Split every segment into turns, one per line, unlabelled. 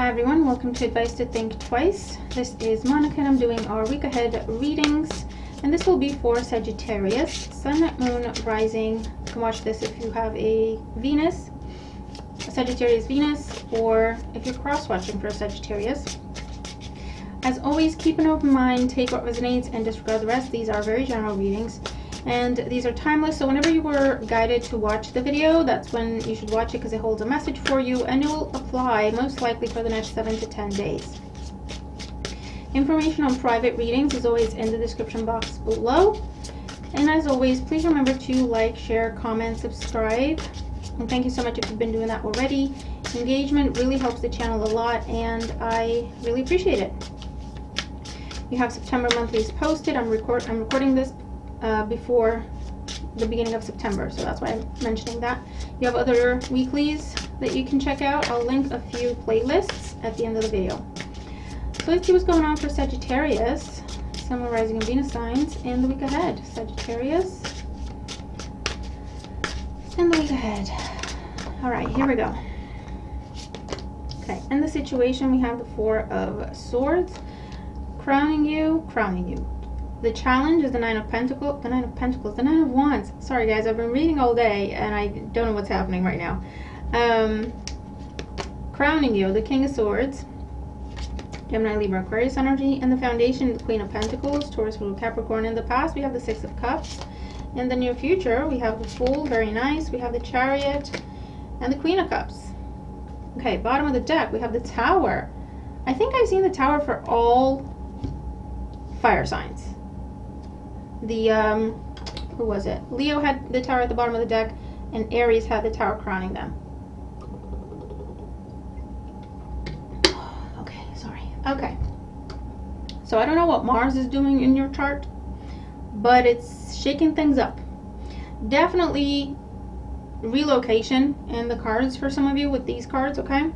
Hi everyone, welcome to Advice to Think Twice. This is Monica and I'm doing our week ahead readings, and this will be for Sagittarius, Sun, Moon, Rising. You can watch this if you have a Venus, a Sagittarius Venus, or if you're cross-watching for a Sagittarius. As always, keep an open mind, take what resonates and disregard the rest. These are very general readings and these are timeless, so whenever you were guided to watch the video, that's when you should watch it, because it holds a message for you and it will apply most likely for the next 7 to 10 days. Information on private readings is always in the description box below, and as always, please remember to like, share, comment, subscribe, and thank you so much if you've been doing that already. Engagement really helps the channel a lot and I really appreciate it. You have September monthlies posted. I'm recording this before the beginning of September, so that's why I'm mentioning that. You have other weeklies that you can check out. I'll link a few playlists at the end of the video. So let's see what's going on for Sagittarius, Sun, Moon, Rising, and Venus signs in the week ahead. Sagittarius in the week ahead. All right, here we go. Okay, in the situation we have the Four of Swords, crowning you. The challenge is the Nine of Pentacles, the Nine of Wands. Sorry guys, I've been reading all day and I don't know what's happening right now. Crowning you, the King of Swords, Gemini, Libra, Aquarius energy, and the foundation, the Queen of Pentacles, Taurus, Virgo, Capricorn. In the past we have the Six of Cups. In the near future we have the Fool, very nice. We have the Chariot and the Queen of Cups. Okay, bottom of the deck we have the Tower. I think I've seen the Tower for all fire signs. The who was it? Leo had the Tower at the bottom of the deck and Aries had the Tower crowning them. Okay, sorry. Okay, so I don't know what Mars is doing in your chart, but it's shaking things up. Definitely relocation in the cards for some of you with these cards. Okay,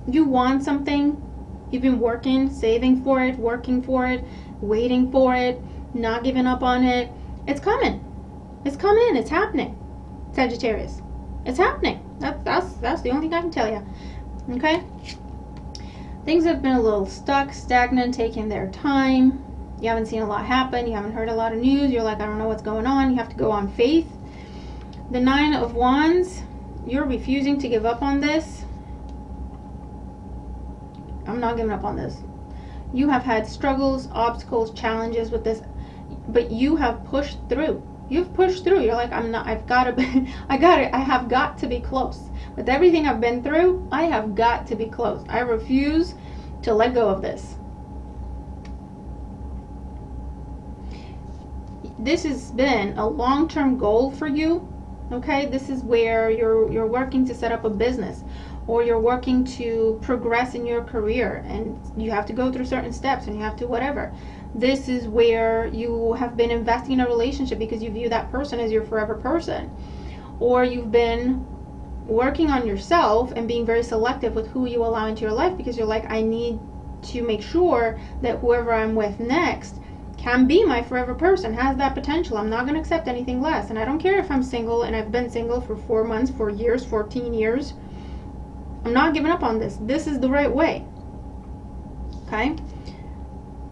you want something. You've been working, saving for it, working for it, waiting for it, not giving up on it. It's coming. It's coming. It's happening. Sagittarius. It's happening. That's the only thing I can tell you. Okay? Things have been a little stuck, stagnant, taking their time. You haven't seen a lot happen. You haven't heard a lot of news. You're like, I don't know what's going on. You have to go on faith. The Nine of Wands. You're refusing to give up on this. I'm not giving up on this. You have had struggles, obstacles, challenges with this, but you have pushed through. You've pushed through. You're like, I have got to be close. With everything I've been through, I have got to be close. I refuse to let go of this. This has been a long-term goal for you. Okay, this is where you're working to set up a business, or you're working to progress in your career and you have to go through certain steps and you have to whatever. This is where you have been investing in a relationship because you view that person as your forever person, or you've been working on yourself and being very selective with who you allow into your life because you're like, I need to make sure that whoever I'm with next can be my forever person, has that potential. I'm not going to accept anything less, and I don't care if I'm single and I've been single for 4 months, 4 years, 14 years. I'm not giving up on this. This is the right way. Okay?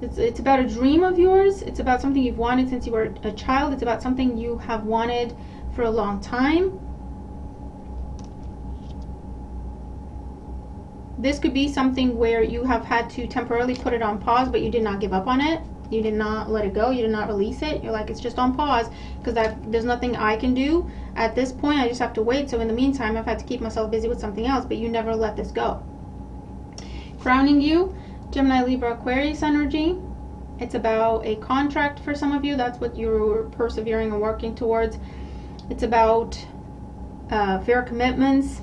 It's about a dream of yours. It's about something you've wanted since you were a child. It's about something you have wanted for a long time. This could be something where you have had to temporarily put it on pause, but you did not give up on it. You did not let it go. You did not release it. You're like, it's just on pause because there's nothing I can do at this point. I just have to wait. So in the meantime, I've had to keep myself busy with something else, but you never let this go. Crowning you, Gemini, Libra, Aquarius energy. It's about a contract for some of you. That's what you're persevering and working towards. It's about fair commitments.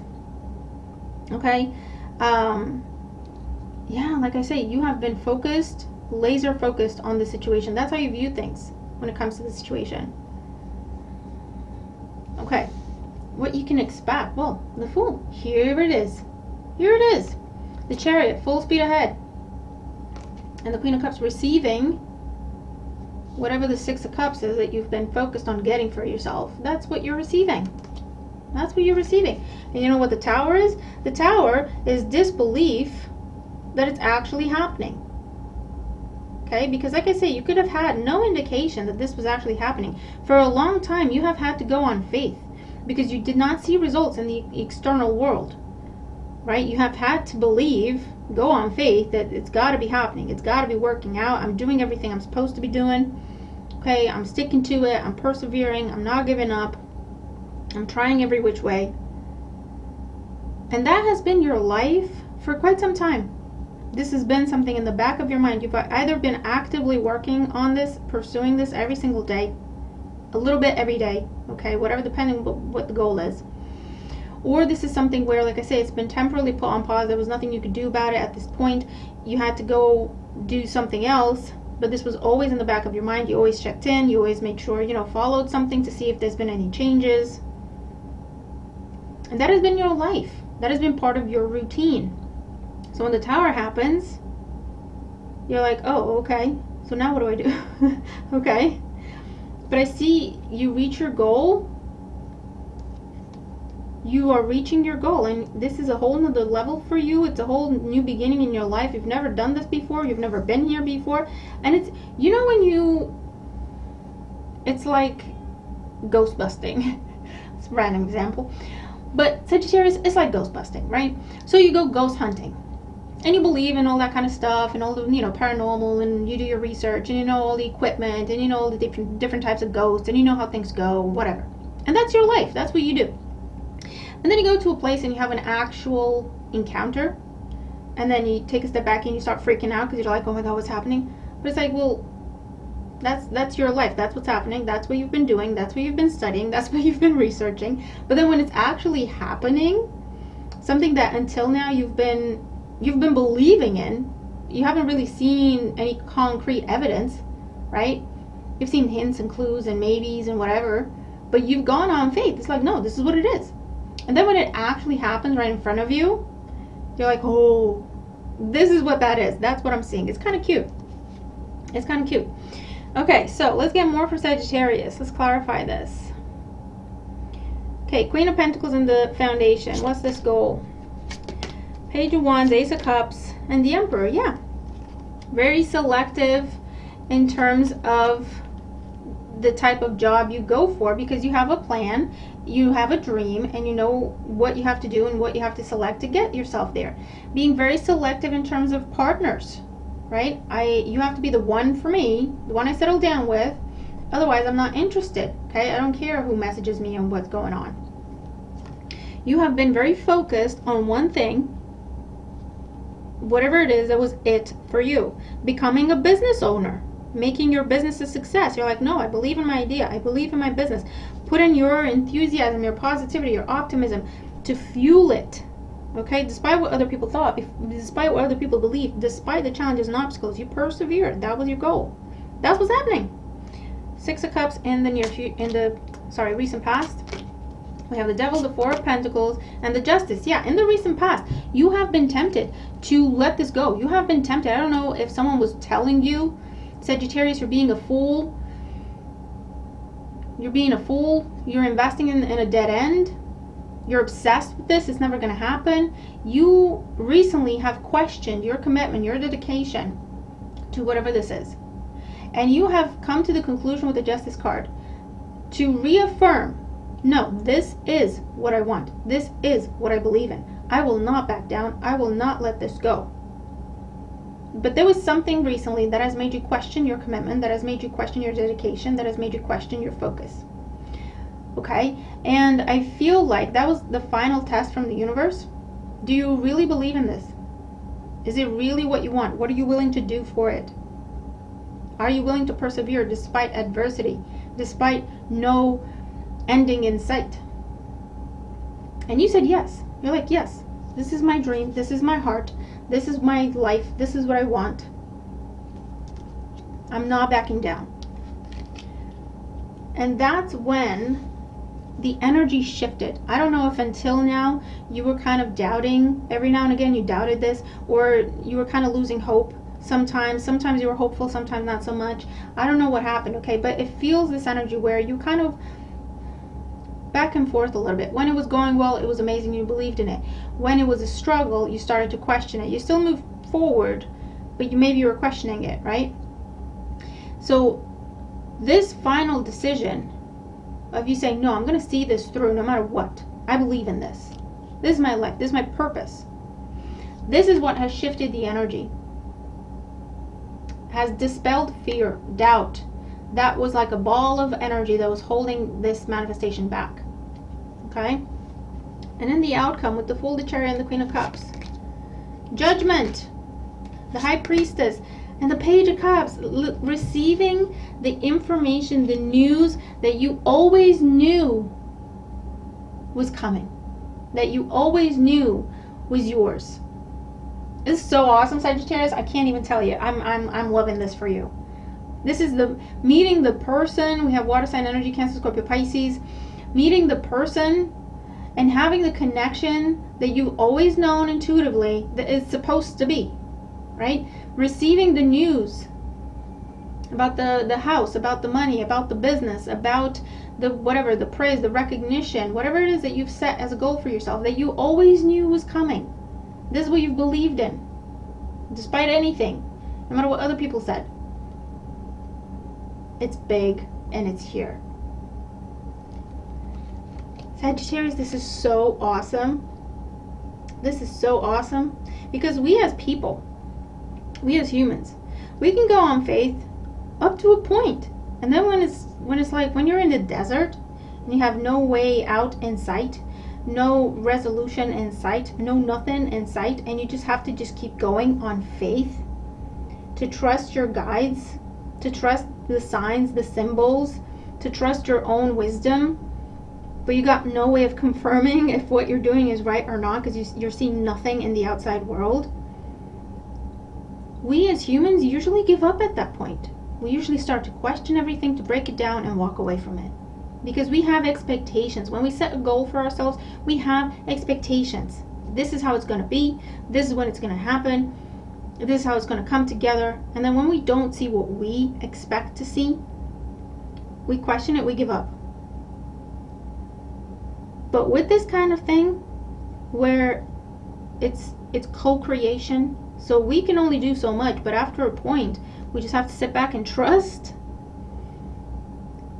Okay. Yeah, like I say, you have been focused, laser focused on the situation. That's how you view things when it comes to the situation. Okay, what you can expect. Well, the Fool, here it is. Here it is. The Chariot, full speed ahead. And the Queen of Cups receiving whatever the Six of Cups is that you've been focused on getting for yourself. That's what you're receiving. That's what you're receiving. And you know what the Tower is? The Tower is disbelief that it's actually happening. Okay, because like I say, you could have had no indication that this was actually happening. For a long time, you have had to go on faith because you did not see results in the external world, right? You have had to believe, go on faith, that it's got to be happening. It's got to be working out. I'm doing everything I'm supposed to be doing. Okay, I'm sticking to it. I'm persevering. I'm not giving up. I'm trying every which way. And that has been your life for quite some time. This has been something in the back of your mind. You've either been actively working on this, pursuing this every single day, a little bit every day, okay, whatever, depending on what the goal is. Or this is something where, like I say, it's been temporarily put on pause. There was nothing you could do about it at this point. You had to go do something else, but this was always in the back of your mind. You always checked in. You always made sure, followed something to see if there's been any changes. And that has been your life. That has been part of your routine. So when the Tower happens, you're like, oh, okay, so now what do I do? Okay. But I see you reach your goal. You are reaching your goal, and this is a whole nother level for you. It's a whole new beginning in your life. You've never done this before. You've never been here before. And it's, it's like ghost busting. It's a random example. But Sagittarius, it's like ghost busting, right? So you go ghost hunting. And you believe in all that kind of stuff and all the, paranormal, and you do your research, and you know all the equipment, and you know all the different types of ghosts, and you know how things go, whatever. And that's your life. That's what you do. And then you go to a place and you have an actual encounter, and then you take a step back and you start freaking out because you're like, oh my God, what's happening? But it's like, well, that's your life. That's what's happening. That's what you've been doing. That's what you've been studying. That's what you've been researching. But then when it's actually happening, something that until now you've been believing in, you haven't really seen any concrete evidence, right? You've seen hints and clues and maybes and whatever, but you've gone on faith. It's like, no, this is what it is. And then when it actually happens right in front of you, you're like, oh, this is what that is. That's what I'm seeing. It's kind of cute. It's kind of cute. Okay, so let's get more for Sagittarius. Let's clarify this. Okay, Queen of Pentacles in the foundation. What's this goal? Page of Wands, Ace of Cups, and the Emperor. Yeah, very selective in terms of the type of job you go for, because you have a plan, you have a dream, and you know what you have to do and what you have to select to get yourself there. Being very selective in terms of partners, right? You have to be the one for me, the one I settle down with. Otherwise, I'm not interested. Okay, I don't care who messages me and what's going on. You have been very focused on one thing. Whatever it is, that was it for you. Becoming a business owner, making your business a success. You're like, no, I believe in my idea. I believe in my business. Put in your enthusiasm, your positivity, your optimism to fuel it. Okay, despite what other people thought, despite what other people believed, despite the challenges and obstacles, you persevered. That was your goal. That's what's happening. Six of Cups in the recent past. We have the Devil, the Four of Pentacles, and the Justice. Yeah, in the recent past, you have been tempted to let this go. You have been tempted. I don't know if someone was telling you, Sagittarius, you're being a fool. You're being a fool. You're investing in a dead end. You're obsessed with this. It's never going to happen. You recently have questioned your commitment, your dedication to whatever this is. And you have come to the conclusion with the Justice card to reaffirm, no, this is what I want. This is what I believe in. I will not back down. I will not let this go. But there was something recently that has made you question your commitment, that has made you question your dedication, that has made you question your focus. Okay? And I feel like that was the final test from the universe. Do you really believe in this? Is it really what you want? What are you willing to do for it? Are you willing to persevere despite adversity, despite no ending in sight? And you said yes. You're like, yes, this is my dream, this is my heart, this is my life, this is what I want. I'm not backing down. And that's when the energy shifted. I don't know if until now you were kind of doubting, every now and again you doubted this, or you were kind of losing hope. Sometimes you were hopeful, sometimes not so much. I don't know what happened, okay? But it feels this energy where you kind of back and forth a little bit. When it was going well, it was amazing, you believed in it. When it was a struggle, you started to question it. You still moved forward, but maybe you were questioning it, right? So this final decision of you saying, no, I'm going to see this through no matter what. I believe in this. This is my life. This is my purpose. This is what has shifted the energy. Has dispelled fear, doubt. That was like a ball of energy that was holding this manifestation back. Okay? And in the outcome with the Fool, the Chariot, and the Queen of Cups. Judgment. The High Priestess. And the Page of Cups, receiving the information, the news that you always knew was coming. That you always knew was yours. This is so awesome, Sagittarius. I can't even tell you. I'm loving this for you. This is the meeting the person. We have water sign energy, Cancer, Scorpio, Pisces. Meeting the person and having the connection that you've always known intuitively that is supposed to be, right? Receiving the news about the house, about the money, about the business, about the whatever, the praise, the recognition, whatever it is that you've set as a goal for yourself that you always knew was coming. This is what you've believed in, despite anything, no matter what other people said. It's big and it's here. Sagittarius, this is so awesome. This is so awesome because we as people, we as humans, we can go on faith up to a point. And then when it's like when you're in the desert and you have no way out in sight, no resolution in sight, no nothing in sight, and you just have to just keep going on faith, to trust your guides, to trust the signs, the symbols, to trust your own wisdom, but you got no way of confirming if what you're doing is right or not because you're seeing nothing in the outside world. We as humans usually give up at that point. We usually start to question everything, to break it down and walk away from it. Because we have expectations. When we set a goal for ourselves, we have expectations. This is how it's going to be. This is when it's going to happen. This is how it's going to come together. And then when we don't see what we expect to see, we question it, we give up. But with this kind of thing, where it's co-creation, so we can only do so much, but after a point, we just have to sit back and trust.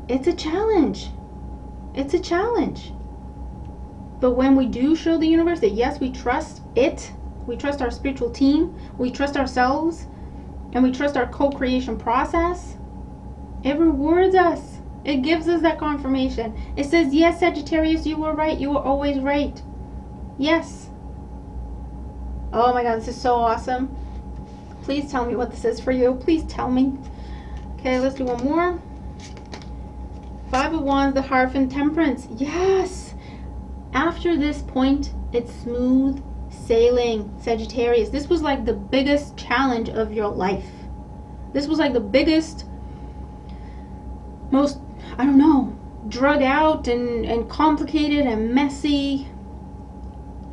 It's a challenge. It's a challenge. But when we do show the universe that yes, we trust it, we trust our spiritual team, we trust ourselves, and we trust our co-creation process, it rewards us. It gives us that confirmation. It says, yes, Sagittarius, you were right. You were always right. Yes. Oh my God, this is so awesome. Please tell me what this is for you. Please tell me. Okay, let's do one more. Five of Wands, the Hierophant, Temperance. Yes. After this point, it's smooth sailing, Sagittarius. This was like the biggest challenge of your life. This was like the biggest, most, I don't know, drug out and complicated and messy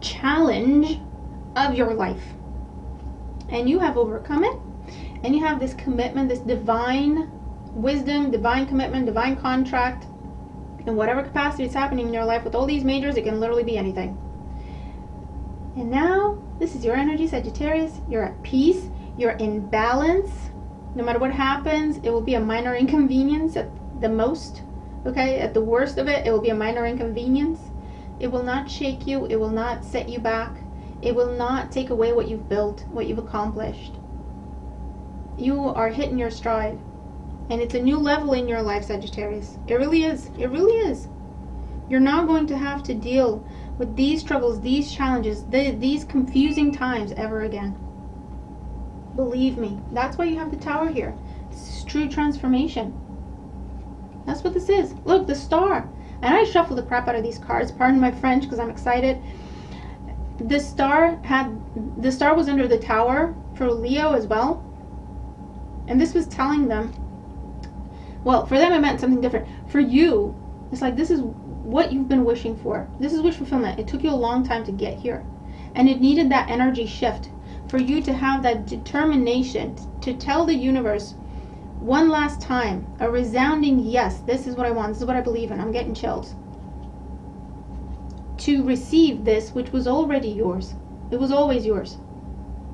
challenge of your life. And you have overcome it. And you have this commitment, this divine wisdom, divine commitment, divine contract, in whatever capacity it's happening in your life. With all these majors, it can literally be anything. And now, this is your energy, Sagittarius. You're at peace. You're in balance. No matter what happens, it will be a minor inconvenience at the most. Okay? At the worst of it, it will be a minor inconvenience. It will not shake you. It will not set you back. It will not take away what you've built, what you've accomplished. You are hitting your stride. And it's a new level in your life, Sagittarius. It really is. It really is. You're not going to have to deal with these struggles, these challenges, these confusing times ever again. Believe me. That's why you have the Tower here. This is true transformation. That's what this is. Look, the Star. And I shuffle the crap out of these cards. Pardon my French because I'm excited. The Star was under the Tower for Leo as well. And this was telling them, well, for them it meant something different. For you, it's like this is what you've been wishing for. This is wish fulfillment. It took you a long time to get here. And it needed that energy shift for you to have that determination to tell the universe one last time, a resounding yes, this is what I want, this is what I believe in. I'm getting chills. to receive this, which was already yours. It was always yours.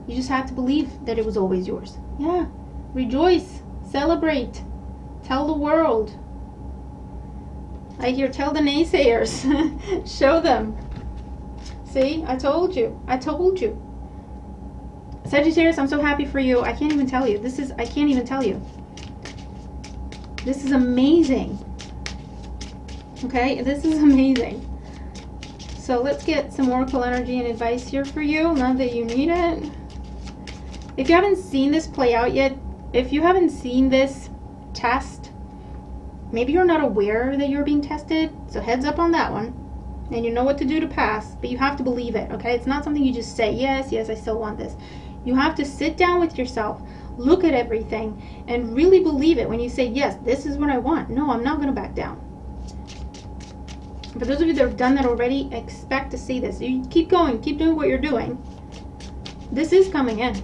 You just had to believe that it was always yours. Yeah. Rejoice. Celebrate. Tell the world. I hear tell the naysayers. Show them. See, I told you. I told you. Sagittarius, I'm so happy for you. I can't even tell you. I can't even tell you. This is amazing. Okay, this is amazing. So let's get some oracle energy and advice here for you, now that you need it. If you haven't seen this play out yet, if you haven't seen this test, maybe you're not aware that you're being tested, so heads up on that one. And you know what to do to pass, but you have to believe it, okay? It's not something you just say, yes, I still want this. You have to sit down with yourself, look at everything, and really believe it when you say, yes, this is what I want. No, I'm not going to back down. For those of you that have done that already, expect to see this. You keep going, keep doing what you're doing. This is coming in,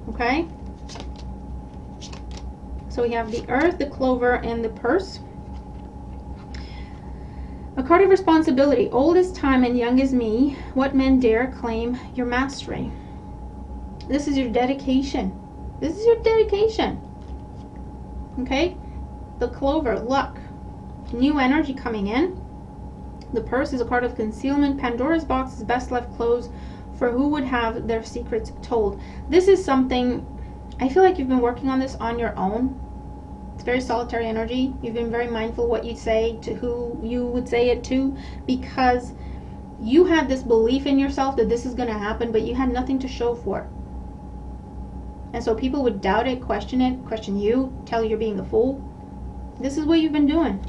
okay? So we have the Earth, the Clover, and the Purse. A card of responsibility. Old is time and young is me. What men dare claim your mastery? This is your dedication. This is your dedication. Okay? The Clover, luck. New energy coming in. The Purse is a card of concealment. Pandora's box is best left closed for who would have their secrets told. This is something, I feel like you've been working on this on your own. It's very solitary energy. You've been very mindful what you say to who you would say it to, because you had this belief in yourself that this is going to happen, but you had nothing to show for it. And so people would doubt it, question you, tell you you're being a fool. This is what you've been doing.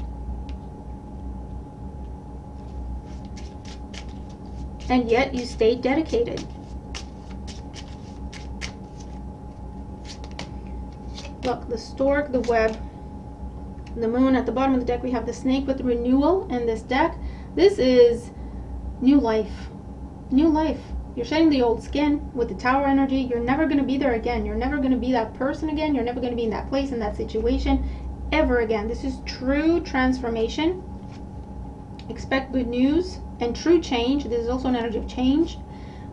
And yet you stayed dedicated. Look, the stork, the web, the moon. At the bottom of the deck we have the snake with the renewal in this deck. This is new life. New life. You're shedding the old skin with the Tower energy. You're never going to be there again. You're never going to be that person again. You're never going to be in that place, in that situation, ever again. This is true transformation. Expect good news and true change. This is also an energy of change.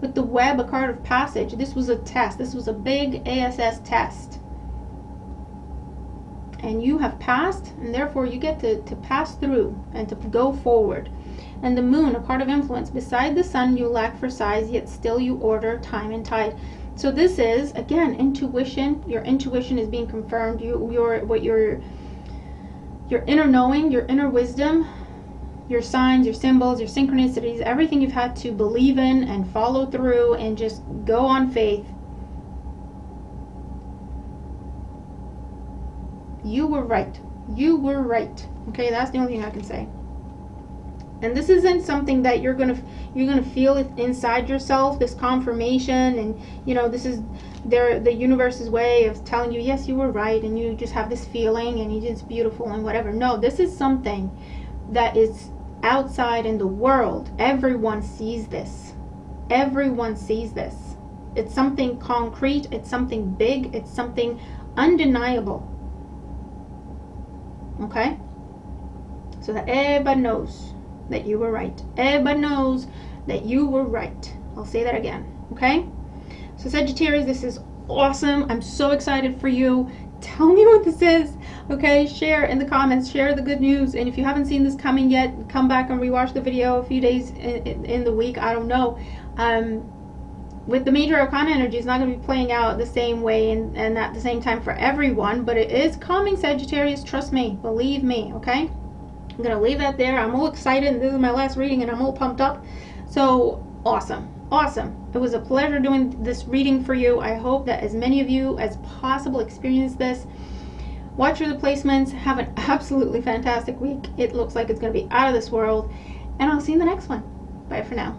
With the web, a card of passage. This was a test. This was a big ASS test. And you have passed, and therefore you get to pass through and to go forward. And the moon, a card of influence. Beside the sun you lack for size, yet still you order time and tide. So this is, again, intuition. Your intuition is being confirmed. Your inner knowing, your inner wisdom, your signs, your symbols, your synchronicities, everything you've had to believe in and follow through and just go on faith. You were right. You were right. Okay, that's the only thing I can say. And this isn't something that you're gonna feel it inside yourself, this confirmation, and this is the universe's way of telling you, yes, you were right, and you just have this feeling and it's beautiful and whatever. No, this is something that is outside in the world. Everyone sees this. Everyone sees this. It's something concrete, it's something big, it's something undeniable. Okay? So that everybody knows that you were right. Everybody knows that you were right. I'll say that again. Okay? So Sagittarius, this is awesome. I'm so excited for you. Tell me what this is. Okay? Share in the comments. Share the good news. And if you haven't seen this coming yet, come back and rewatch the video a few days in the week. I don't know. With the major arcana energy, it's not going to be playing out the same way and at the same time for everyone, but it is coming, Sagittarius. Trust me. Believe me. Okay? I'm going to leave that there. I'm all excited. This is my last reading and I'm all pumped up. So awesome. Awesome. It was a pleasure doing this reading for you. I hope that as many of you as possible experience this. Watch for the placements. Have an absolutely fantastic week. It looks like it's going to be out of this world. And I'll see you in the next one. Bye for now.